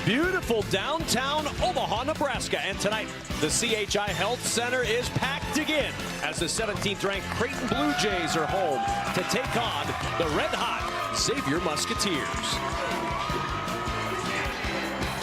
Beautiful downtown Omaha, Nebraska. And tonight, the CHI Health Center is packed again as the 17th ranked Creighton Blue Jays are home to take on the red-hot Xavier Musketeers.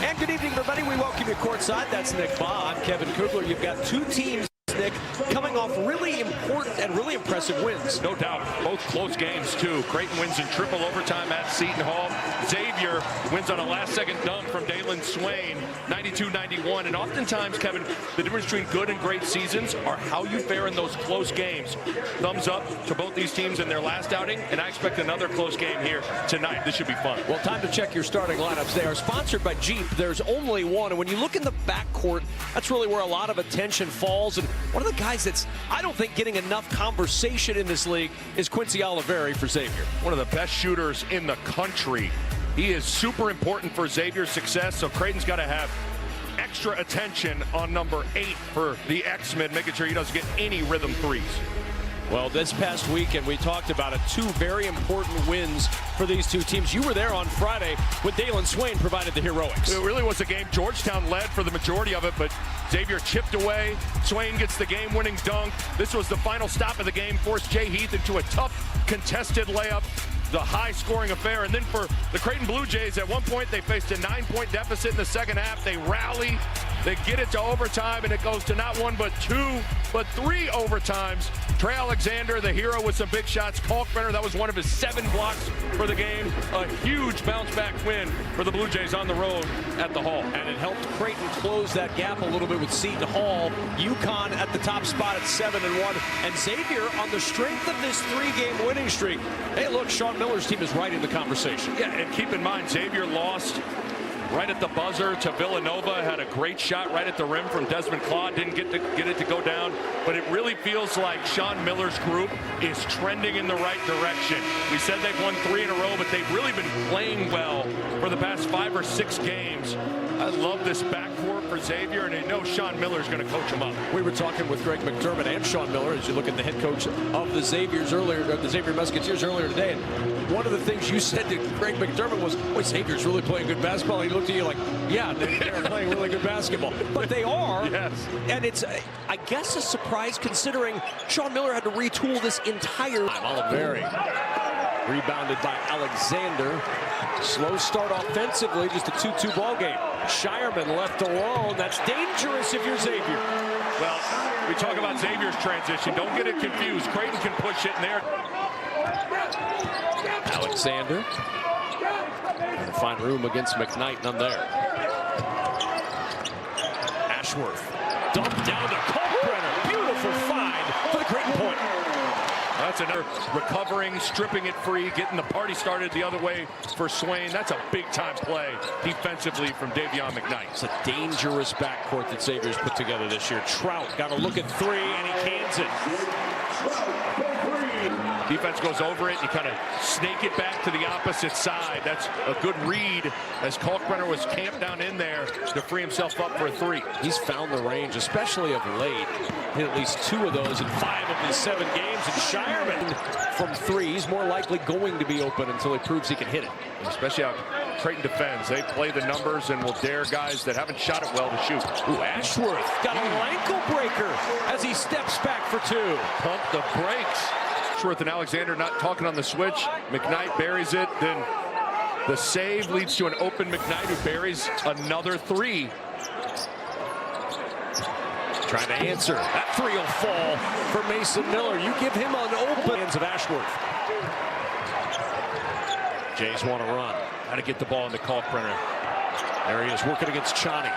And good evening, everybody. We welcome you courtside. That's Nick Baugh. I'm Kevin Kugler. You've got two teams, Nick, coming off really important and really impressive wins. No doubt. Both close games, too. Creighton wins in triple overtime at Seton Hall. Xavier wins on a last-second dunk from Dalen Swain, 92-91. And oftentimes, Kevin, the difference between good and great seasons are how you fare in those close games. Thumbs up to both these teams in their last outing, and I expect another close game here tonight. This should be fun. Well, time to check your starting lineups. They are sponsored by Jeep. There's only one. And when you look in the backcourt, that's really where a lot of attention falls. And one of the guys that's, I don't think, getting enough conversation in this league is Quincy Oliveri for Xavier. One of the best shooters in the country. He is super important for Xavier's success, so Creighton's got to have extra attention on number 8 for the X-Men, making sure he doesn't get any rhythm threes. Well, this past weekend, we talked about it. 2 very important wins for these two teams. You were there on Friday when Dalen Swain provided the heroics. It really was a game. Georgetown led for the majority of it, but Xavier chipped away. Swain gets the game-winning dunk. This was the final stop of the game, forced Jay Heath into a tough, contested layup. The high-scoring affair. And then for the Creighton Blue Jays, at one point, they faced a 9-point deficit in the second half. They rally. They get it to overtime, and it goes to not 1, but 2, but 3 overtimes. Trey Alexander, the hero, with some big shots. Kalkbrenner, that was one of his 7 blocks for the game. A huge bounce-back win for the Blue Jays on the road at the Hall. And it helped Creighton close that gap a little bit with Seton Hall. UConn at the top spot at 7-1. And Xavier, on the strength of this 3-game winning streak, hey, look, Sean Miller's team is right in the conversation. Yeah, and keep in mind, Xavier lost right at the buzzer to Villanova. Had a great shot right at the rim from Desmond Claude. Didn't get it to go down. But it really feels like Sean Miller's group is trending in the right direction. We said they've won 3 in a row, but they've really been playing well for the past 5 or 6 games. I love this backcourt for Xavier, and I know Sean Miller's going to coach them up. We were talking with Greg McDermott and Sean Miller as you look at the head coach of the Xavier Musketeers earlier today. And one of the things you said to Greg McDermott was, boy, Xavier's really playing good basketball. And he looked at you like, yeah, they're playing really good basketball. But they are. Yes. And it's, I guess, a surprise considering Sean Miller had to retool this entire time. Oliveri rebounded by Alexander. Slow start offensively, just a 2-2 ball game. Shireman left alone. That's dangerous if you're Xavier. Well, we talk about Xavier's transition. Don't get it confused. Creighton can push it in there. Alexander. And find room against McKnight, none there. Ashworth. Dump down to Kalkbrenner. Beautiful find for the Creighton point. That's another recovering, stripping it free, getting the party started the other way for Swain. That's a big-time play defensively from Davion McKnight. It's a dangerous backcourt that Xavier's put together this year. Trout got a look at 3, and he cans it. Defense goes over it, and you kind of snake it back to the opposite side. That's a good read as Kalkbrenner was camped down in there to free himself up for a 3. He's found the range, especially of late. Hit at least 2 of those in 5 of his 7 games. And Shireman from 3. He's more likely going to be open until he proves he can hit it. Especially how Creighton defends. They play the numbers and will dare guys that haven't shot it well to shoot. Ooh, Ashworth got a ankle breaker as he steps back for 2. Pump the brakes. Ashworth and Alexander not talking on the switch. McKnight buries it. Then the save leads to an open McKnight who buries another 3. Trying to answer. That 3 will fall for Mason Miller. You give him an open hands of Ashworth. Jays want to run. Got to get the ball into Kalkbrenner. There he is working against Chani.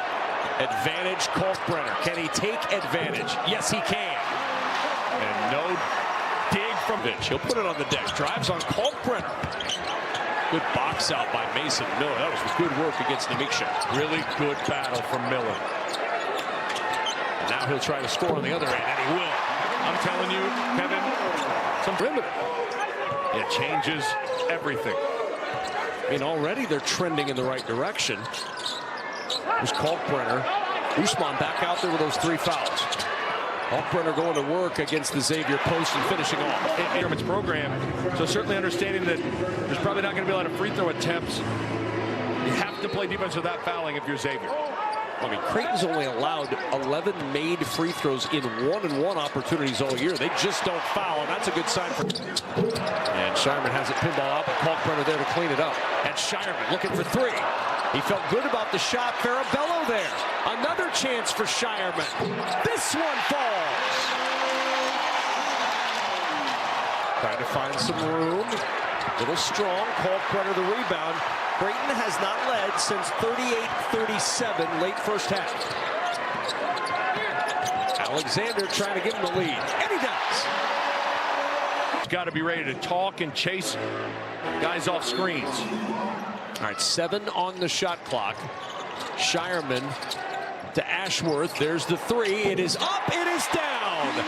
Advantage Kalkbrenner. Can he take advantage? Yes, he can. And no dig from Mitch. He'll put it on the deck. Drives on Kalkbrenner. Good box out by Mason Miller. That was good work against Namiksha. Really good battle from Miller. And now he'll try to score on the other end, and he will. I'm telling you, Kevin, some perimeter. It changes everything. I mean, already they're trending in the right direction. There's Kalkbrenner. Usman back out there with those 3 fouls. Kalkbrenner going to work against the Xavier post and finishing off. In program, so certainly understanding that there's probably not going to be a lot of free throw attempts You have to play defense without fouling if you're Xavier. I mean, Creighton's only allowed 11 made free throws in 1-on-1 opportunities all year. They just don't foul, and that's a good sign for. And Shireman has it pinball out, but Kalkbrenner there to clean it up. And Shireman looking for three. He felt good about the shot. Farabello there. Another chance for Shireman. This one falls. Trying to find some room. Little strong. Kalkbrenner the rebound. Creighton has not led since 38-37 late first half. Alexander trying to give him the lead. And he does. He's got to be ready to talk and chase guys off screens. All right, 7 on the shot clock. Shireman to Ashworth. There's the three. It is up. It is down.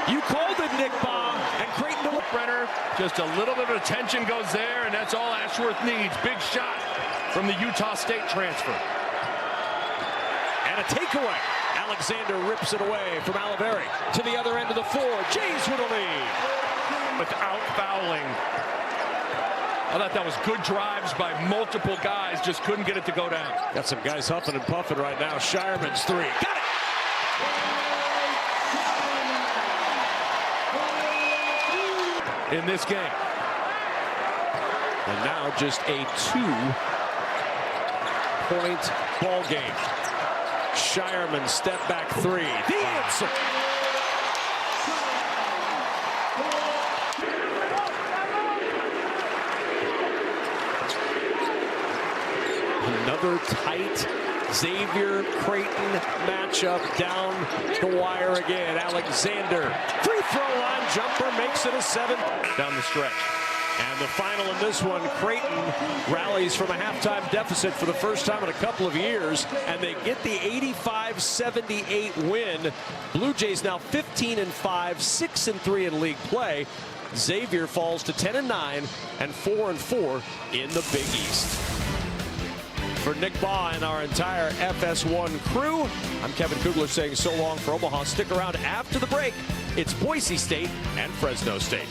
You called it, Nick Baum. And Creighton to Brenner, just a little bit of attention goes there, and that's all Ashworth needs. Big shot from the Utah State transfer. And a takeaway. Alexander rips it away from Oliveri to the other end of the floor. Jays with a lead. Without fouling. I thought that was good drives by multiple guys, just couldn't get it to go down. Got some guys huffing and puffing right now. Shireman's three. Got it! In this game. And now just a 2-point ball game. Shireman step back three. The answer. Another tight Xavier Creighton matchup down the wire again. Alexander, free throw line jumper, makes it a 7 down the stretch. And the final in this one, Creighton rallies from a halftime deficit for the first time in a couple of years, and they get the 85-78 win. Blue Jays now 15-5, 6-3 in league play. Xavier falls to 10-9 and 4-4 in the Big East. For Nick Baugh and our entire FS1 crew, I'm Kevin Kugler saying so long for Omaha. Stick around after the break. It's Boise State and Fresno State.